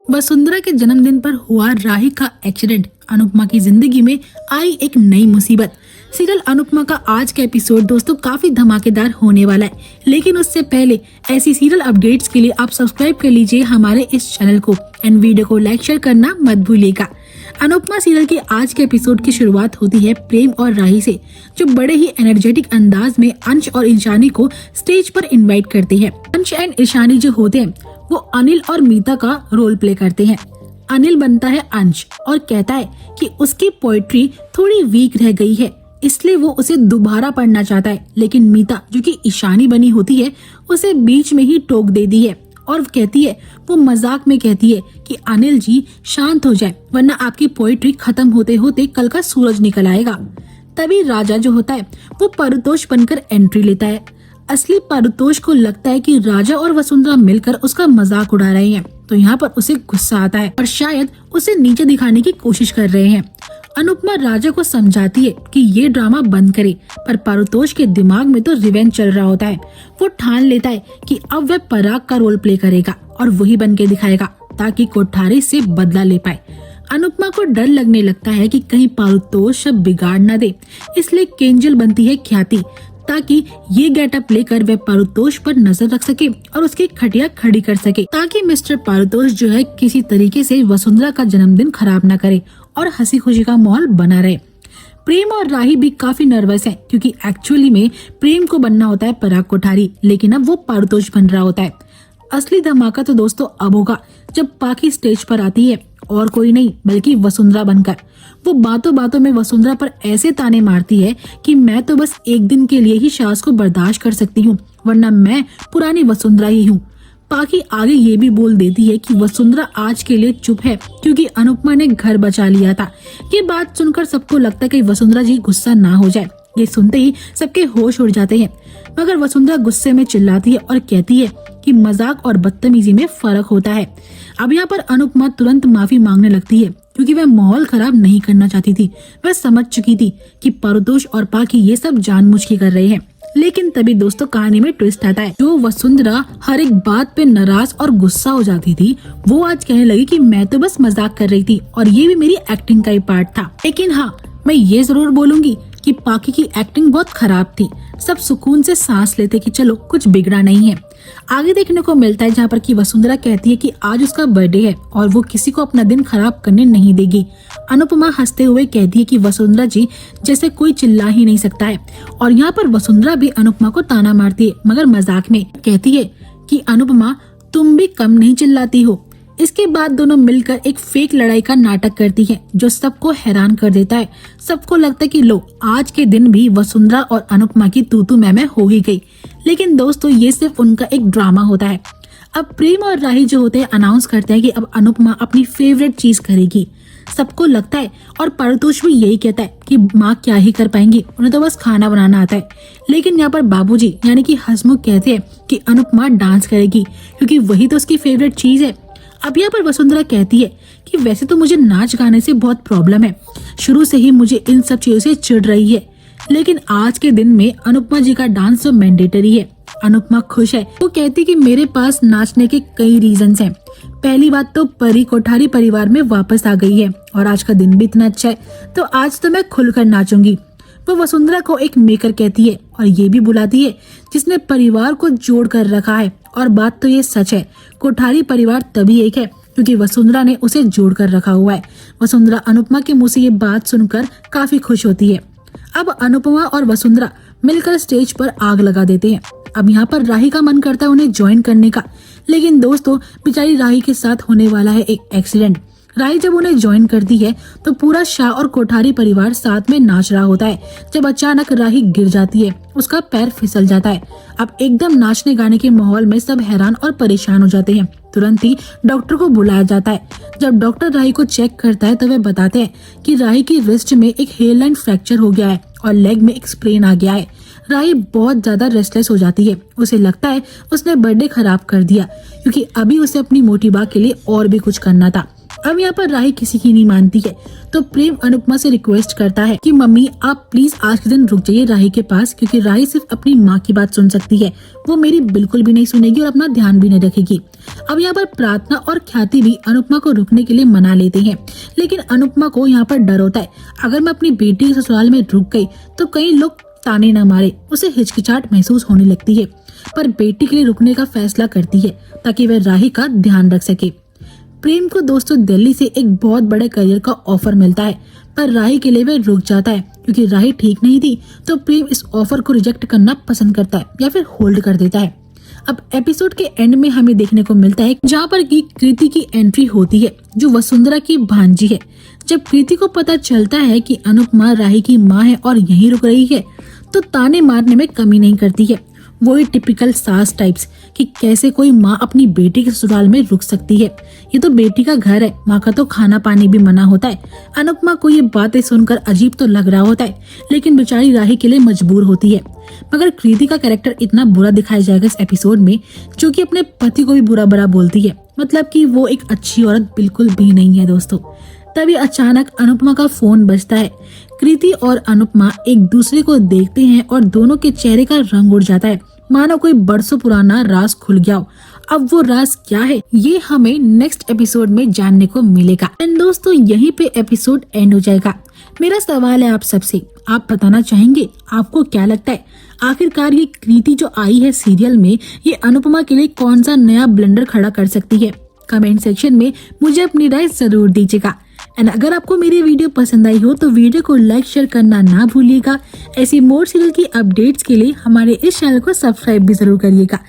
वसुंधरा के जन्मदिन पर हुआ राही का एक्सीडेंट, अनुपमा की जिंदगी में आई एक नई मुसीबत। सीरियल अनुपमा का आज का एपिसोड दोस्तों काफी धमाकेदार होने वाला है, लेकिन उससे पहले ऐसी सीरियल अपडेट्स के लिए आप सब्सक्राइब कर लीजिए हमारे इस चैनल को एंड वीडियो को लाइक शेयर करना मत भूलिएगा। अनुपमा सीरियल के आज के एपिसोड की शुरुआत होती है प्रेम और राही से, जो बड़े ही एनर्जेटिक अंदाज में अंश और ईशानी को स्टेज पर इनवाइट करते हैं। अंश एंड ईशानी जो होते हैं वो अनिल और मीता का रोल प्ले करते हैं। अनिल बनता है अंश और कहता है कि उसकी पोएट्री थोड़ी वीक रह गई है, इसलिए वो उसे दोबारा पढ़ना चाहता है। लेकिन मीता जो कि ईशानी बनी होती है उसे बीच में ही टोक दे दी है और कहती है, वो मजाक में कहती है कि अनिल जी शांत हो जाए, वरना आपकी पोएट्री खत्म होते होते कल का सूरज निकल आएगा। तभी राजा जो होता है वो पारितोष बनकर एंट्री लेता है। असली पारितोष को लगता है कि राजा और वसुंधरा मिलकर उसका मजाक उड़ा रहे हैं, तो यहाँ पर उसे गुस्सा आता है और शायद उसे नीचे दिखाने की कोशिश कर रहे हैं। अनुपमा राजा को समझाती है कि ये ड्रामा बंद करे, पर पारितोष के दिमाग में तो रिवेंज चल रहा होता है। वो ठान लेता है कि अब वह पराग का रोल प्ले करेगा और वही बन के दिखाएगा ताकि कोठारी से बदला ले पाए। अनुपमा को डर लगने लगता है कि कहीं पारितोष सब बिगाड़ न दे, इसलिए केंजल बनती है ख्याति ताकि ये गेटअप लेकर वह पारितोष पर नजर रख सके और उसकी खटिया खड़ी कर सके, ताकि मिस्टर पारितोष जो है किसी तरीके से वसुंधरा का जन्मदिन खराब न करे और हंसी खुशी का माहौल बना रहे। प्रेम और राही भी काफी नर्वस हैं, क्योंकि एक्चुअली में प्रेम को बनना होता है पराग कोठारी, लेकिन अब वो पारितोष बन रहा होता है। असली धमाका तो दोस्तों अब होगा जब पाखी स्टेज पर आती है, और कोई नहीं बल्कि वसुंधरा बनकर। वो बातों बातों में वसुंधरा पर ऐसे ताने मारती है कि मैं तो बस एक दिन के लिए ही सास को बर्दाश्त कर सकती हूँ, वरना मैं पुरानी वसुंधरा ही हूँ। पाखी आगे ये भी बोल देती है कि वसुंधरा आज के लिए चुप है क्योंकि अनुपमा ने घर बचा लिया था। ये बात सुनकर सबको लगता है कि वसुंधरा जी गुस्सा ना हो जाए। ये सुनते ही सबके होश उड़ जाते हैं, मगर वसुंधरा गुस्से में चिल्लाती है और कहती है कि मजाक और बदतमीजी में फर्क होता है। अब यहाँ पर अनुपमा तुरंत माफी मांगने लगती है, क्योंकि वह माहौल खराब नहीं करना चाहती थी। वह समझ चुकी थी कि पारितोष और पाखी ये सब जानबूझ के कर रहे हैं। लेकिन तभी दोस्तों कहानी में ट्विस्ट आता है। जो वसुंधरा हर एक बात पे नाराज और गुस्सा हो जाती थी, वो आज कहने लगी कि मैं तो बस मजाक कर रही थी और ये भी मेरी एक्टिंग का ही पार्ट था। लेकिन हाँ, मैं ये जरूर बोलूंगी कि पाखी की एक्टिंग बहुत खराब थी। सब सुकून से सांस लेते कि चलो कुछ बिगड़ा नहीं है। आगे देखने को मिलता है जहाँ पर कि वसुंधरा कहती है कि आज उसका बर्थडे है और वो किसी को अपना दिन खराब करने नहीं देगी। अनुपमा हंसते हुए कहती है कि वसुंधरा जी जैसे कोई चिल्ला ही नहीं सकता है, और यहाँ पर वसुंधरा भी अनुपमा को ताना मारती है, मगर मजाक में कहती है कि अनुपमा तुम भी कम नहीं चिल्लाती हो। इसके बाद दोनों मिलकर एक फेक लड़ाई का नाटक करती है, जो सबको हैरान कर देता है। सबको लगता है कि लो आज के दिन भी वसुंधरा और अनुपमा की तू मैं हो ही गई। लेकिन दोस्तों ये सिर्फ उनका एक ड्रामा होता है। अब प्रेम और राही जो होते हैं अनाउंस करते हैं कि अब अनुपमा अपनी फेवरेट चीज करेगी। सबको लगता है और पारितोष भी यही कहता है कि माँ क्या ही कर पाएंगी, उन्हें तो बस खाना बनाना आता है। लेकिन यहाँ पर बाबूजी यानी कि हसमुख कहते हैं कि अनुपमा डांस करेगी, क्योंकि वही तो उसकी फेवरेट चीज है। अब यहाँ पर वसुंधरा कहती है कि वैसे तो मुझे नाच गाने से बहुत प्रॉब्लम है, शुरू से ही मुझे इन सब चीजों से चिढ़ रही है, लेकिन आज के दिन में अनुपमा जी का डांस तो मैंडेटरी है। अनुपमा खुश है। वो कहती कि मेरे पास नाचने के कई रीजंस हैं। पहली बात तो परी कोठारी परिवार में वापस आ गई है और आज का दिन भी इतना अच्छा है, तो आज तो मैं खुलकर नाचूंगी। वो वसुंधरा को एक मेकर कहती है और ये भी बुलाती है जिसने परिवार को जोड़ कर रखा है। और बात तो ये सच है, कोठारी परिवार तभी एक है क्योंकि वसुंधरा ने उसे जोड़ कर रखा हुआ है। वसुंधरा अनुपमा के मुंह से ये बात सुनकर काफी खुश होती है। अब अनुपमा और वसुंधरा मिलकर स्टेज पर आग लगा देते हैं। अब यहाँ पर राही का मन करता है उन्हें ज्वाइन करने का, लेकिन दोस्तों बेचारी राही के साथ होने वाला है एक एक्सीडेंट। राही जब उन्हें ज्वाइन करती है तो पूरा शाह और कोठारी परिवार साथ में नाच रहा होता है, जब अचानक राही गिर जाती है, उसका पैर फिसल जाता है। अब एकदम नाचने गाने के माहौल में सब हैरान और परेशान हो जाते हैं। तुरंत ही डॉक्टर को बुलाया जाता है। जब डॉक्टर राही को चेक करता है तो वे बताते हैं कि राही की रिस्ट में एक हेयरलाइन फ्रैक्चर हो गया है और लेग में एक स्प्रेन आ गया है। राही बहुत ज्यादा रेस्टलेस हो जाती है। उसे लगता है उसने बर्थडे खराब कर दिया, क्योंकि अभी उसे अपनी मोटी बा के लिए और भी कुछ करना था। अब यहाँ पर राही किसी की नहीं मानती है तो प्रेम अनुपमा से रिक्वेस्ट करता है कि मम्मी आप प्लीज आज के दिन रुक जाइए राही के पास, क्योंकि राही सिर्फ अपनी माँ की बात सुन सकती है, वो मेरी बिल्कुल भी नहीं सुनेगी और अपना ध्यान भी नहीं रखेगी। अब यहाँ पर प्रार्थना और ख्याति भी अनुपमा को रुकने के लिए मना लेते हैं, लेकिन अनुपमा को यहाँ पर डर होता है, अगर मैं अपनी बेटी के ससुराल में रुक गई तो कई लोग ताने न मारे, उसे हिचकिचाहट महसूस होने लगती है, पर बेटी के लिए रुकने का फैसला करती है ताकि वह राही का ध्यान रख सके। प्रेम को दोस्तों दिल्ली से एक बहुत बड़े करियर का ऑफर मिलता है, पर राही के लिए वह रुक जाता है क्योंकि राही ठीक नहीं थी, तो प्रेम इस ऑफर को रिजेक्ट करना पसंद करता है या फिर होल्ड कर देता है। अब एपिसोड के एंड में हमें देखने को मिलता है जहाँ पर की कृति की एंट्री होती है, जो वसुंधरा की भांजी है। जब कृति को पता चलता है कि अनुपमा राही की माँ है और यहीं रुक रही है, तो ताने मारने में कमी नहीं करती है। वही टिपिकल सास टाइप्स कि कैसे कोई माँ अपनी बेटी के ससुराल में रुक सकती है, ये तो बेटी का घर है, माँ का तो खाना पानी भी मना होता है। अनुपमा को ये बातें सुनकर अजीब तो लग रहा होता है, लेकिन बेचारी राही के लिए मजबूर होती है। मगर कृति का कैरेक्टर इतना बुरा दिखाया जाएगा इस एपिसोड में, जो कि अपने पति को भी बुरा बुरा बोलती है, मतलब कि वो एक अच्छी औरत बिल्कुल भी नहीं है दोस्तों। तभी अचानक अनुपमा का फोन बजता है। कृति और अनुपमा एक दूसरे को देखते हैं और दोनों के चेहरे का रंग उड़ जाता है, मानो कोई बरसों पुराना राज खुल गया हो। अब वो राज क्या है ये हमें नेक्स्ट एपिसोड में जानने को मिलेगा। एंड दोस्तों यहीं पे एपिसोड एंड हो जाएगा। मेरा सवाल है आप सबसे, आप बताना चाहेंगे आपको क्या लगता है आखिरकार ये कृति जो आई है सीरियल में, ये अनुपमा के लिए कौन सा नया ब्लंडर खड़ा कर सकती है? कमेंट सेक्शन में मुझे अपनी राय जरूर दीजिएगा। एंड अगर आपको मेरी वीडियो पसंद आई हो तो वीडियो को लाइक शेयर करना ना भूलिएगा। ऐसी मोर सीरियल की अपडेट्स के लिए हमारे इस चैनल को सब्सक्राइब भी जरूर करिएगा।